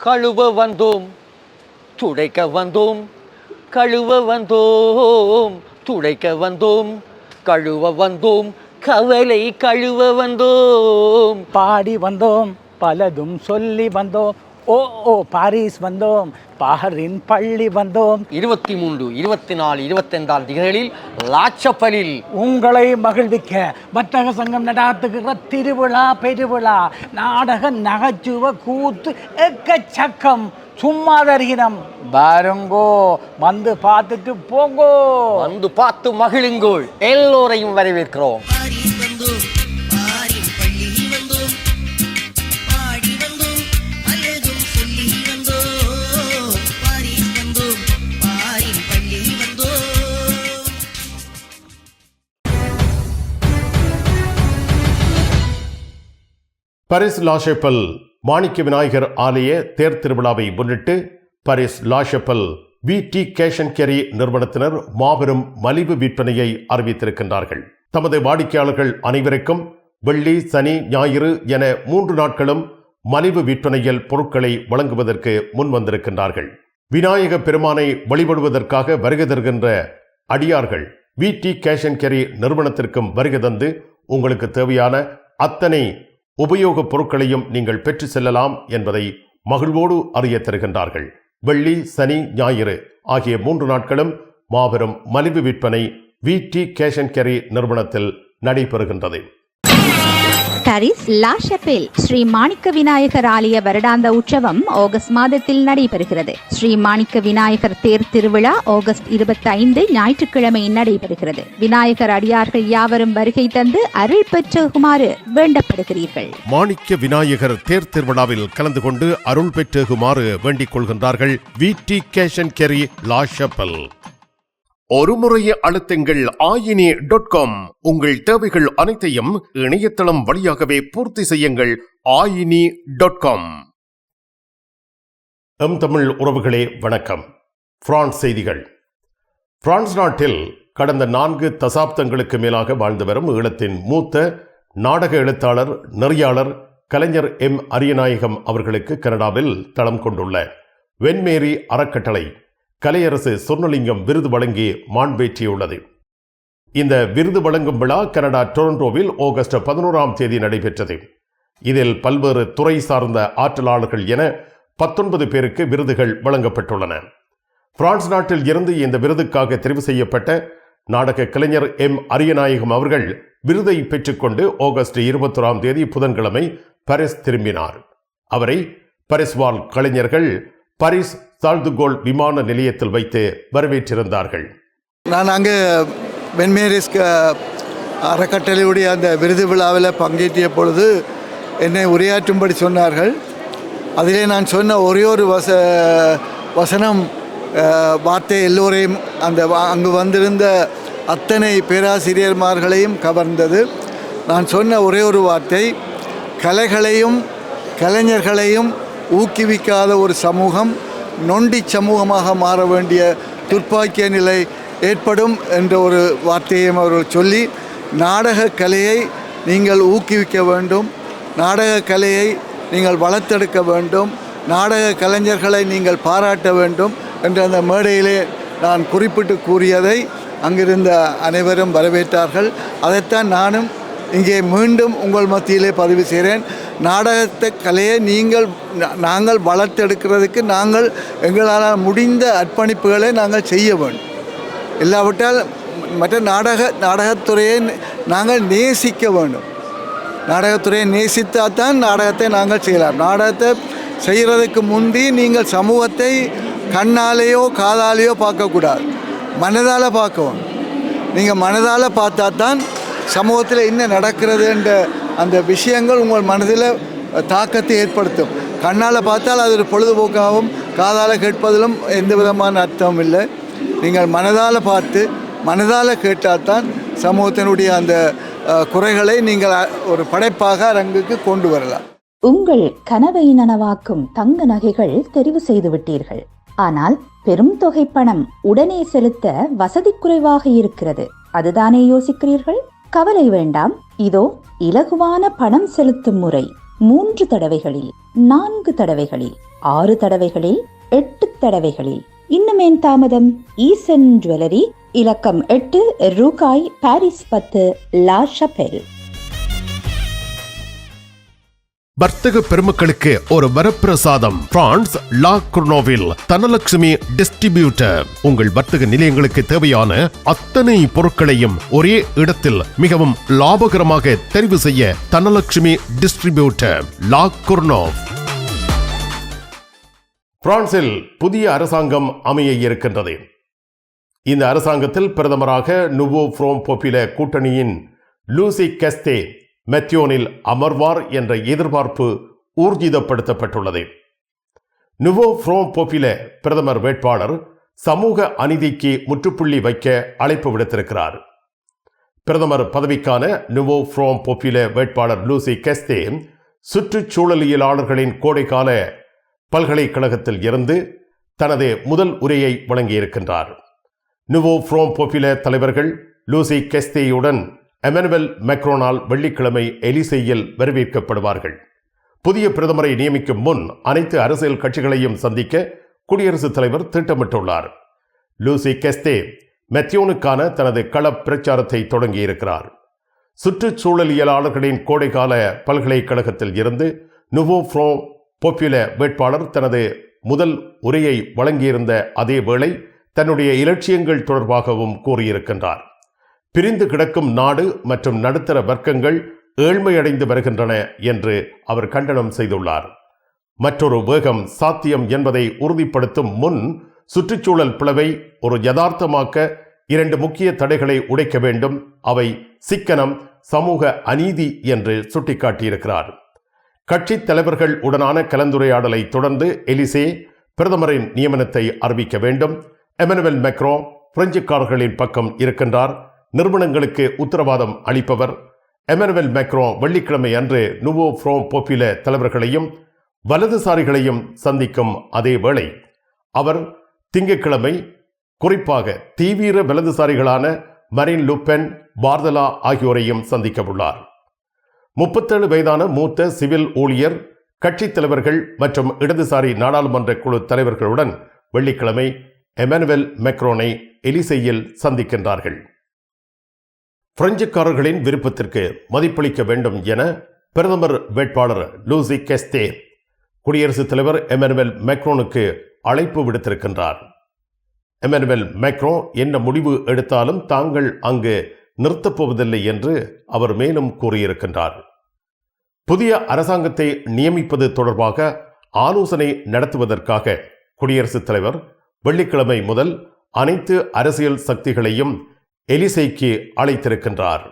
கழுவ வந்தோம் துடைக்க வந்தோம், கழுவ வந்தோம் துடைக்க வந்தோம், கழுவ வந்தோம் கவலை கழுவ வந்தோம். பாடி வந்தோம் பலதும் சொல்லி வந்தோம், ஓ ஓ பாரிஸ் வந்தோம், பாரின் பள்ளி வந்தோம். 23, 24, 25 திகதிகளில் லாச்சப்பலில் உங்களை மகிழ்விக்க வர்த்தக சங்கம் நடாத்துகிற திருவிழா பெருவிழா நாடக நகைச்சுவை கூத்து எக்கச்சக்கம் சும்மா தருகிறோம். பாருங்கோ, வந்து பார்த்துட்டு போங்கோ. வந்து பார்த்து மகிழுங்கோள். எல்லோரையும் வரவேற்கிறோம். பாரிஸ் லா ஷாப்பெல் மாணிக்க விநாயகர் ஆலய தேர் திருவிழாவை முன்னிட்டு Paris La Chapelle VT cash and carry நிறுவனத்தினர் மாபெரும் மலிவு விற்பனையை அறிவித்திருக்கின்றார்கள். தமது வாடிக்கையாளர்கள் அனைவருக்கும் வெள்ளி, சனி, ஞாயிறு என 3 நாட்களும் மலிவு விற்பனையில் பொருட்களை வழங்குவதற்கு முன் வந்திருக்கின்றார்கள். விநாயக பெருமானை வழிபடுவதற்காக வருகை தருகின்ற அடியார்கள் VT கேஷ் அண்ட் கேரி நிறுவனத்திற்கும் வருகை தந்து உங்களுக்கு தேவையான அத்தனை உபயோகப் பொருட்களையும் நீங்கள் பெற்று செல்லலாம் என்பதை மகிழ்வோடு அறிய தருகின்றார்கள். வெள்ளி, சனி, ஞாயிறு ஆகிய 3 நாட்களும் மாபெரும் மலிவு விற்பனை VT கேஷ் அண்ட் கேரி நிறுவனத்தில் நடைபெறுகின்றது. பாரிஸ் லா ஷாப்பெல் ஸ்ரீ மாணிக்க விநாயகர் ஆலய வருடாந்த உற்சவம் ஆகஸ்ட் மாதத்தில் நடைபெறுகிறது. ஸ்ரீ மாணிக்க விநாயகர் தேர் திருவிழா ஆகஸ்ட் 25 ஞாயிற்றுக்கிழமை நடைபெறுகிறது. விநாயகர் அடியார்கள் யாவரும் வருகை தந்து அருள் பெற்றுகுமாறு வேண்டப்படுகிறீர்கள். மாணிக்க விநாயகர் தேர் திருவிழாவில் கலந்து கொண்டு அருள் பெற்றுகுமாறு வேண்டிக் கொள்கின்றார்கள் VT கேஷ் அண்ட் கேரி லா ஷாப்பெல். ஒரு முறையை அழுத்துங்கள் ayini.com. உங்கள் தேவைகள் அனைத்தையும் இணையதளம் வழியாகவே பூர்த்தி செய்யுங்கள் ayini.com. தமிழ் உறவுகளே வணக்கம். பிரான்ஸ் செய்திகள். பிரான்ஸ் நாட்டில் கடந்த 4 தசாப்தங்களுக்கு மேலாக வாழ்ந்து வரும் ஈழத்தின் மூத்த நாடக எழுத்தாளர், நெறியாளர் கலைஞர் அரியநாயகம் அவர்களுக்கு கனடாவில் தளம் கொண்டுள்ள வெண்மேரி அறக்கட்டளை கலையரசு சொர்ணலிங்கம் விருது வழங்கி மாண்பேற்றியுள்ளது. இந்த விருது வழங்கும் விழா கனடா டொரண்டோவில் ஆகஸ்ட் 11ஆம் தேதி நடைபெற்றது. இதில் பல்வேறு துறை சார்ந்த ஆற்றலாளர்கள் என 19 பேருக்கு விருதுகள் வழங்கப்பட்டுள்ளன. பிரான்ஸ் நாட்டில் இருந்து இந்த விருதுக்காக தெரிவு செய்யப்பட்ட நாடக கலைஞர் அரியநாயகம் அவர்கள் விருதை பெற்றுக்கொண்டு ஆகஸ்ட் 21ஆம் தேதி புதன்கிழமை பாரிஸ் திரும்பினார். அவரை பாரிஸ் வாழ் கலைஞர்கள் பாரிஸ் சால்துகோல் விமான நிலையத்தில் வைத்து வரவேற்றிருந்தார்கள். நான் அங்கே வெண்மேரிஸ் அறக்கட்டளையுடைய அந்த விருது விழாவில் பங்கேற்றிய பொழுது என்னை உரையாற்றும்படி சொன்னார்கள். அதிலே நான் சொன்ன ஒரே ஒரு வசனம் வார்த்தை எல்லோரையும் அங்கு வந்திருந்த அத்தனை பேராசிரியர்மார்களையும் கவர்ந்தது. நான் சொன்ன ஒரே ஒரு வார்த்தை, கலைகளையும் கலைஞர்களையும் ஊக்குவிக்காத ஒரு சமூகம் நொண்டி சமூகமாக மாற வேண்டிய துர்ப்பாக்கிய நிலை ஏற்படும் என்ற ஒரு வார்த்தையும் அவர்கள் சொல்லி, நாடக கலையை நீங்கள் ஊக்குவிக்க வேண்டும், நாடக கலையை நீங்கள் வளர்த்தெடுக்க வேண்டும், நாடக கலைஞர்களை நீங்கள் பாராட்ட வேண்டும் என்ற அந்த மேடையிலே நான் குறிப்பிட்டு கூறியதை அங்கிருந்த அனைவரும் வரவேற்றார்கள். அதைத்தான் நானும் இங்கே மீண்டும் உங்கள் மத்தியிலே பதிவு செய்கிறேன். நாடகத்தை கலையை நாங்கள் வளர்த்தெடுக்கிறதுக்கு நாங்கள் எங்களால் முடிந்த அர்ப்பணிப்புகளை நாங்கள் செய்ய வேண்டும். இல்லாவிட்டால் மற்ற நாடகத்துறையை நாங்கள் நேசிக்க வேண்டும். நாடகத்துறையை நேசித்தால் தான் நாடகத்தை நாங்கள் செய்யலாம். நாடகத்தை செய்கிறதுக்கு முந்தி நீங்கள் சமூகத்தை கண்ணாலேயோ காதாலேயோ பார்க்கக்கூடாது, மனதால் பார்க்கவும். நீங்கள் மனதால் பார்த்தா தான் சமூகத்தில் என்ன நடக்கிறது என்ற அந்த விஷயங்கள் உங்கள் மனதில் தாக்கத்தை ஏற்படுத்தும். கண்ணால் பார்த்தால் அது ஒரு பொழுதுபோக்காகவும் காதால் கேட்பதிலும் எந்த விதமான அர்த்தமும் இல்லை. நீங்கள் மனதால் பார்த்து மனதால் கேட்டால் தான் சமூகத்தினுடைய அந்த குறைகளை நீங்கள் ஒரு படைப்பாக அரங்குக்கு கொண்டு வரலாம். உங்கள் கனவை நனவாக்கும் தங்க நகைகள் தெரிவு செய்து விட்டீர்கள். ஆனால் பெரும் தொகை பணம் உடனே செலுத்த வசதி குறைவாக இருக்கிறது. அதுதானே யோசிக்கிறீர்கள்? கவலை வேண்டாம். இதோ இலகுவான பணம் செலுத்தும் முறை. 3 தடவைகளில், 4 தடவைகளில், 6 தடவைகளில், 8 தடவைகளில். இன்னுமேன் தாமதம்? ஈசன் ஜுவல்லரி, இலக்கம் 8, ரூகாய், பாரிஸ் 10, லா ஷபெல். வர்த்தக பெருமக்களுக்கு ஒரு வரப்பிரசாதம். பிரான்ஸ் லா குர்னோவில் தனலட்சுமி டிஸ்ட்ரிபியூட்டர். உங்கள் வர்த்தக நிலையங்களுக்கு தேவையான அத்தனை பொருட்களையும் ஒரே இடத்தில் மிகவும் லாபகரமாக தெரிவு செய்ய தனலட்சுமி டிஸ்ட்ரிபியூட்டர், லா குர்னோவ். பிரான்சில் புதிய அரசாங்கம் அமைய இருக்கின்றது. இந்த அரசாங்கத்தில் பிரதமராக நுவோ ஃப்ரோம் பாப்புலர் கூட்டணியின் லூசி கெஸ்தே மெத்தியோனில் அமர்வார் என்ற எதிர்பார்ப்பு ஊர்ஜிதப்படுத்தப்பட்டுள்ளது. நுவோ ஃப்ரோம் பாப்புலர் பிரதமர் வேட்பாளர் சமூக அநீதிக்கு முற்றுப்புள்ளி வைக்க அழைப்பு விடுத்திருக்கிறார். பிரதமர் பதவிக்கான நுவோ ஃப்ரோம் பாப்புலர் வேட்பாளர் லூசி கெஸ்தே சுற்றுச்சூழலியலாளர்களின் கோடைக்கால பல்கலைக்கழகத்தில் இருந்து தனது முதல் உரையை வழங்கியிருக்கின்றார். நுவோ ஃப்ரோம் பாப்புலர் தலைவர்கள் லூசி கெஸ்தேயுடன் எமனுவல் மேக்ரோனால் வெள்ளிக்கிழமை எலிசேயில் வரவேற்கப்படுவார்கள். புதிய பிரதமரை நியமிக்கும் முன் அனைத்து அரசியல் கட்சிகளையும் சந்திக்க குடியரசுத் தலைவர் திட்டமிட்டுள்ளார். லூசி கெஸ்தே மெத்தியோனுக்கான தனது கள பிரச்சாரத்தை தொடங்கியிருக்கிறார். சுற்றுச்சூழலியலாளர்களின் கோடைக்கால பல்கலைக்கழகத்தில் இருந்து நுவோ ஃப்ரோம் பாப்புலர் வேட்பாளர் தனது முதல் உரையை வழங்கியிருந்த அதே வேளை தன்னுடைய இலட்சியங்கள் தொடர்பாகவும் கூறியிருக்கின்றார். பிரிந்து கிடக்கும் நாடு மற்றும் நடுத்தர வர்க்கங்கள் ஏழ்மையடைந்து வருகின்றன என்று அவர் கண்டனம் செய்துள்ளார். மற்றொரு வேகம் சாத்தியம் என்பதை உறுதிப்படுத்தும் முன் சுற்றுச்சூழல் பிளவை ஒரு யதார்த்தமாக்க 2 முக்கிய தடைகளை உடைக்க வேண்டும். அவை சிக்கனம், சமூக அநீதி என்று சுட்டிக்காட்டியிருக்கிறார். கட்சி தலைவர்கள் உடனான கலந்துரையாடலை தொடர்ந்து எலிசே பிரதமரின் நியமனத்தை அறிவிக்க வேண்டும். எமனுவல் மேக்ரோ பிரெஞ்சுக்காரர்களின் பக்கம் இருக்கின்றார். நிறுவனங்களுக்கு உத்தரவாதம் அளிப்பவர். எமனுவல் மேக்ரோ வெள்ளிக்கிழமை அன்று நுவோ ஃப்ரோம் பாப்புலர் தலைவர்களையும் வலதுசாரிகளையும் சந்திக்கும் அதே வேளை அவர் திங்கட்கிழமை குறிப்பாக தீவிர வலதுசாரிகளான மரின் லுபென், பார்தலா ஆகியோரையும் சந்திக்க உள்ளார். 37 வயதான மூத்த சிவில் ஊழியர், கட்சித் தலைவர்கள் மற்றும் இடதுசாரி நாடாளுமன்ற குழு தலைவர்களுடன் வெள்ளிக்கிழமை எமனுவல் மேக்ரோனை எலிசேயில் சந்திக்கின்றார்கள். பிரெஞ்சுக்காரர்களின் விருப்பத்திற்கு மதிப்பளிக்க வேண்டும் என பிரதமர் வேட்பாளர் லூசி கெஸ்தே குடியரசுத் தலைவர் எமனுவல் மேக்ரோனுக்கு அழைப்பு விடுத்திருக்கின்றார். எமனுவல் மேக்ரோ என்ன முடிவு எடுத்தாலும் தாங்கள் அங்கு நிறுத்தப்போவதில்லை என்று அவர் மேலும் கூறியிருக்கின்றார். புதிய அரசாங்கத்தை நியமிப்பது தொடர்பாக ஆலோசனை நடத்துவதற்காக குடியரசுத் தலைவர் வெள்ளிக்கிழமை முதல் அனைத்து அரசியல் சக்திகளையும் எலிசேக்கு அழைத்திருக்கின்றார்.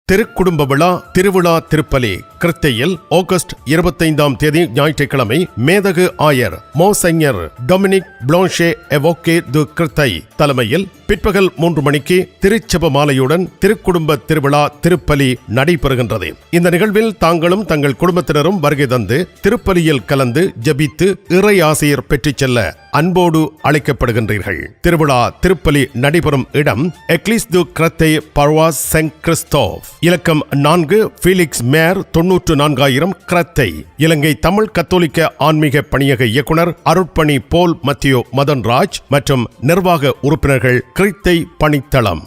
திருக்குடும்ப விழா திருவிழா திருப்பலி கிருத்தையில் ஆகஸ்ட் 25ஆம் தேதி ஞாயிற்றுக்கிழமை மேதகு ஆயர் மோசைஞர் டொமினிக் பிளான்ஷே எவோகே து கிருத்தை தலைமையில் பிற்பகல் 3 மணிக்கு திருச்செப மாலையுடன் திருக்குடும்ப திருவிழா திருப்பலி நடைபெறுகின்றது. இந்த நிகழ்வில் தாங்களும் தங்கள் குடும்பத்தினரும் வருகை தந்து திருப்பலியில் கலந்து ஜபித்து இறை ஆசிரியர் பெற்றுச் செல்ல அன்போடு அழைக்கப்படுகின்றீர்கள். திருவிழா திருப்பலி நடைபெறும் இடம் எக்லிஸ் து கிரத்தை பர்வாஸ் சென்ட் கிறிஸ்தோப், இலக்கம் 4, ஃபீலிக்ஸ் மேர் 94,000 கிரத்தை. இலங்கை தமிழ் கத்தோலிக்க ஆன்மீக பணியக இயக்குனர் அருட்பணி போல் மத்தியோ மதன்ராஜ் மற்றும் நிர்வாக உறுப்பினர்கள் கிருத்தை பணித்தளம்.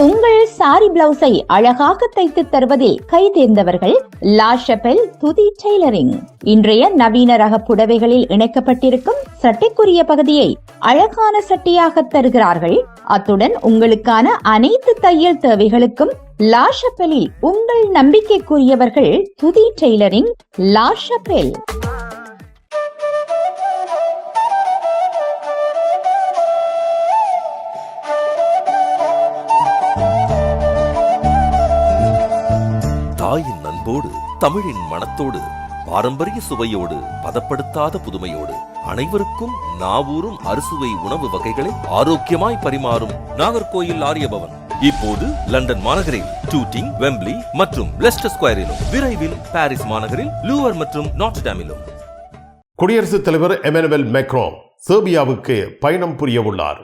உங்கள் சாரி பிளவுஸை அழகாக தைத்து தருவதில் கை தேர்ந்தவர்கள் லா ஷபெல் துதி டெய்லரிங். இன்றைய நவீன ரக புடவைகளில் இணைக்கப்பட்டிருக்கும் சட்டைக்குரிய பகுதியை அழகான சட்டையாக தருகிறார்கள். அத்துடன் உங்களுக்கான அனைத்து தையல் தேவைகளுக்கும் லா ஷபெலில் உங்கள் நம்பிக்கைக்குரியவர்கள் துதி டெய்லரிங், லா ஷபெல். தாயின் அன்போடு, தமிழின் மனத்தோடு, பாரம்பரிய சுவையோடு, பதப்படுத்தாத புதுமையோடு அனைவருக்கும் நாவூரும் அறுசுவை உணவு வகைகளை ஆரோக்கியமாய் பரிமாறும் நாகர்கோயில் ஆரியபவன் இப்போது லண்டன் மாநகரில் டூட்டிங், வெம்பிளி மற்றும் லெஸ்டர் ஸ்கொயரிலும், விரைவில் பாரிஸ் மாநகரில் லூவர் மற்றும் நாட்ர்டாமிலும். குடியரசுத் தலைவர் எமனுவல் மேக்ரோ செர்பியாவுக்கு பயணம் புரிய உள்ளார்.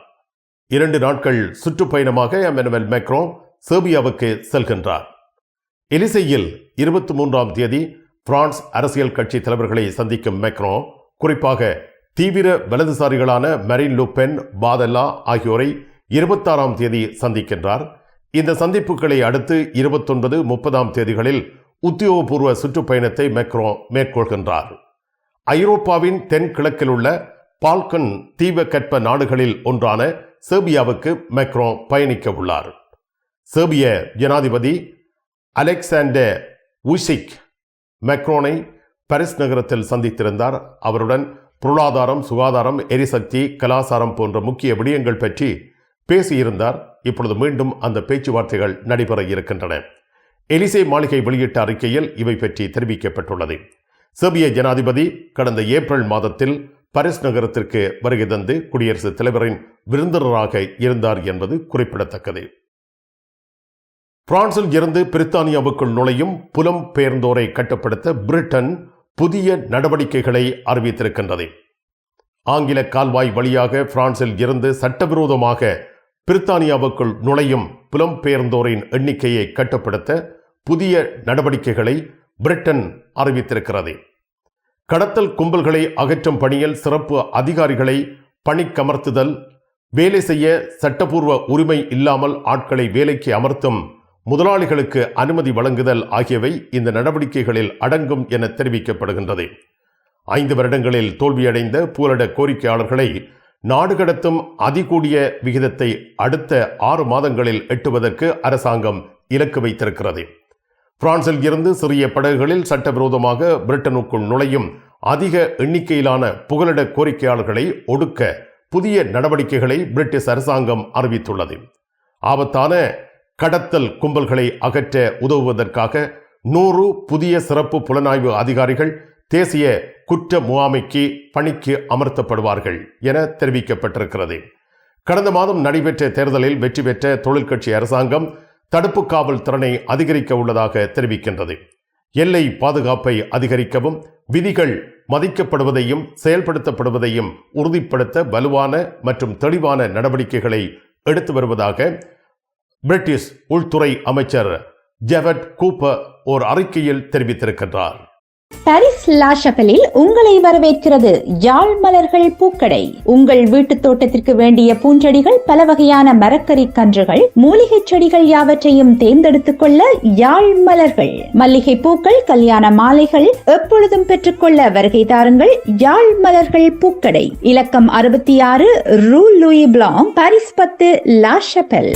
2 நாட்கள் சுற்றுப்பயணமாக எமனுவல் மேக்ரோ செர்பியாவுக்கு செல்கின்றார். எலிசையில் 23ஆம் தேதி பிரான்ஸ் அரசியல் கட்சி தலைவர்களை சந்திக்கும் மேக்ரோ குறிப்பாக தீவிர வலதுசாரிகளான மரீன் லு பென், பாதல்லா ஆகியோரை 26ஆம் தேதி சந்திக்கின்றார். இந்த சந்திப்புகளை அடுத்து 29, 30ஆம் தேதிகளில் உத்தியோகபூர்வ சுற்றுப்பயணத்தை மேக்ரோ மேற்கொள்கின்றார். ஐரோப்பாவின் தென்கிழக்கில் உள்ள பால்கன் தீபகற்ப நாடுகளில் ஒன்றான செர்பியாவுக்கு மேக்ரோ பயணிக்க உள்ளார். செர்பிய ஜனாதிபதி அலெக்சாண்டர் ஊசிக் மேக்ரோனை பாரிஸ் நகரத்தில் சந்தித்திருந்தார். அவருடன் பொருளாதாரம், சுகாதாரம், எரிசக்தி, கலாச்சாரம் போன்ற முக்கிய விடயங்கள் பற்றி பேசியிருந்தார். இப்பொழுது மீண்டும் அந்த பேச்சுவார்த்தைகள் நடைபெற இருக்கின்றன. எலிசே மாளிகை வெளியிட்ட அறிக்கையில் இவை பற்றி தெரிவிக்கப்பட்டுள்ளது. செர்பிய ஜனாதிபதி கடந்த ஏப்ரல் மாதத்தில் பாரிஸ் நகரத்திற்கு வருகை தந்து குடியரசுத் தலைவரின் விருந்தினராக இருந்தார் என்பது குறிப்பிடத்தக்கது. பிரான்சில் இருந்து பிரித்தானியாவுக்குள் நுழையும் புலம் பெயர்ந்தோரை கட்டுப்படுத்த பிரிட்டன் புதிய நடவடிக்கைகளை அறிவித்திருக்கின்றது. ஆங்கில கால்வாய் வழியாக பிரான்சில் இருந்து சட்டவிரோதமாக பிரித்தானியாவுக்குள் நுழையும் புலம் பெயர்ந்தோரின் எண்ணிக்கையை கட்டுப்படுத்த புதிய நடவடிக்கைகளை பிரிட்டன் அறிவித்திருக்கிறது. கடத்தல் கும்பல்களை அகற்றும் பணியில் சிறப்பு அதிகாரிகளை பணிக்கமர்த்துதல், வேலை செய்ய சட்டப்பூர்வ உரிமை இல்லாமல் ஆட்களை வேலைக்கு அமர்த்தும் முதலாளிகளுக்கு அனுமதி வழங்குதல் ஆகியவை இந்த நடவடிக்கைகளில் அடங்கும் என தெரிவிக்கப்படுகின்றது. 5 வருடங்களில் தோல்வியடைந்த பூலட கோரிக்கையாளர்களை நாடு கடத்தும் அதிகூடிய விகிதத்தை அடுத்த 6 மாதங்களில் எட்டுவதற்கு அரசாங்கம் இலக்கு வைத்திருக்கிறது. பிரான்சில் இருந்து சிறிய படகுகளில் சட்டவிரோதமாக பிரிட்டனுக்குள் நுழையும் அதிக எண்ணிக்கையிலான புகலிட கோரிக்கையாளர்களை ஒடுக்க புதிய நடவடிக்கைகளை பிரிட்டிஷ் அரசாங்கம் அறிவித்துள்ளது. ஆபத்தான கடத்தல் கும்பல்களை அகற்ற உதவுவதற்காக 100 புதிய சிறப்பு புலனாய்வு அதிகாரிகள் தேசிய குற்ற முகாமைக்கு பணிக்கு அமர்த்தப்படுவார்கள் என தெரிவிக்கப்பட்டிருக்கிறது. கடந்த மாதம் நடைபெற்ற தேர்தலில் வெற்றி பெற்ற தொழிற்கட்சி அரசாங்கம் தடுப்பு காவல் திறனை அதிகரிக்க உள்ளதாக தெரிவிக்கின்றது. எல்லை பாதுகாப்பை அதிகரிக்கவும் விதிகள் மதிக்கப்படுவதையும் செயல்படுத்தப்படுவதையும் உறுதிப்படுத்த வலுவான மற்றும் தெளிவான நடவடிக்கைகளை எடுத்து வருவதாக பிரிட்டிஷ் உள்துறை அமைச்சர் ஜெவட் கூப்பர் ஒரு அறிக்கையில் தெரிவித்திருக்கின்றார். பாரிஸ் லா ஷப்பலில் உங்களை வரவேற்கிறது யாழ் மலர்கள் பூக்கடை. உங்கள் வீட்டு தோட்டத்திற்கு வேண்டிய பூஞ்செடிகள், பல வகையான மரக்கறி கன்றுகள், மூலிகை செடிகள் யாவற்றையும் தேர்ந்தெடுத்துக் கொள்ள யாழ் மலர்கள். மல்லிகை பூக்கள், கல்யாண மாலைகள் எப்பொழுதும் பெற்றுக்கொள்ள வருகை தாருங்கள் யாழ் மலர்கள் பூக்கடை. இலக்கம் 66 ரூ லூயி பிளாங், பாரிஸ் 10, லா ஷப்பல்.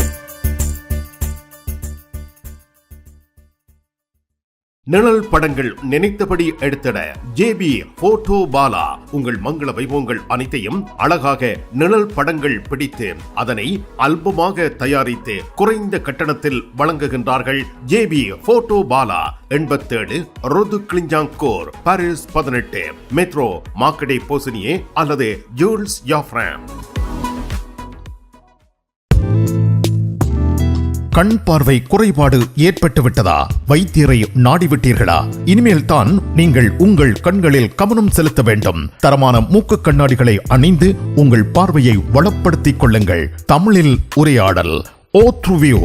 நிழல் படங்கள் நினைத்தபடி எடுத்திட ஜேபி போட்டோ பாலா. உங்கள் மங்கள வைபவங்கள் அனைத்தையும் அழகாக நிழல் படங்கள் பிடித்து அதனை ஆல்பமாக தயாரித்து குறைந்த கட்டணத்தில் வழங்குகின்றார்கள். JP photo Bala 87 rue de Clignancourt, Paris 18, metro Marcadet Poissonniers அல்லது ஜூல்ஸ் யாஃப்ராம். கண் பார்வை குறைபாடு ஏற்பட்டுவிட்டதா? வைத்தியரை நாடிவிட்டீர்களா? இனிமேல் தான் நீங்கள் உங்கள் கண்களில் கவனம் செலுத்த வேண்டும். தரமான மூக்கு கண்ணாடிகளை அணிந்து உங்கள் பார்வையை வளப்படுத்திக் கொள்ளுங்கள். தமிழில் உரையாடல் ஓத்ருவியூ.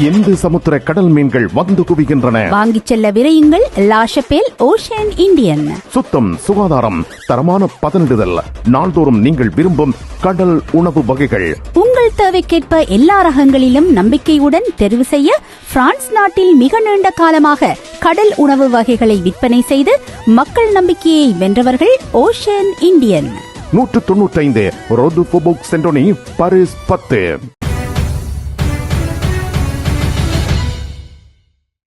எந்த சமுத்திர கடல் மீன்கள் வந்து குவிகின்றன. வாங்கிச் செல்ல விரையுங்கள் லா ஷப்பல் ஓஷன் இந்தியன். சுத்தம், சுகாதாரம், தரமான பதனிடுதல், நாள்தோறும் நீங்கள் விரும்பும் கடல் உணவு வகைகள். உங்கள் தேவைக்கேற்ப எல்லா ரகங்களிலும் நம்பிக்கையுடன் தெரிவு செய்ய பிரான்ஸ் நாட்டில் மிக நீண்ட காலமாக கடல் உணவு வகைகளை விற்பனை செய்து மக்கள் நம்பிக்கையை வென்றவர்கள் ஓஷன் இந்தியன். 195 ரோது ஃபோபோக் சென்டோனி, பாரிஸ் 10.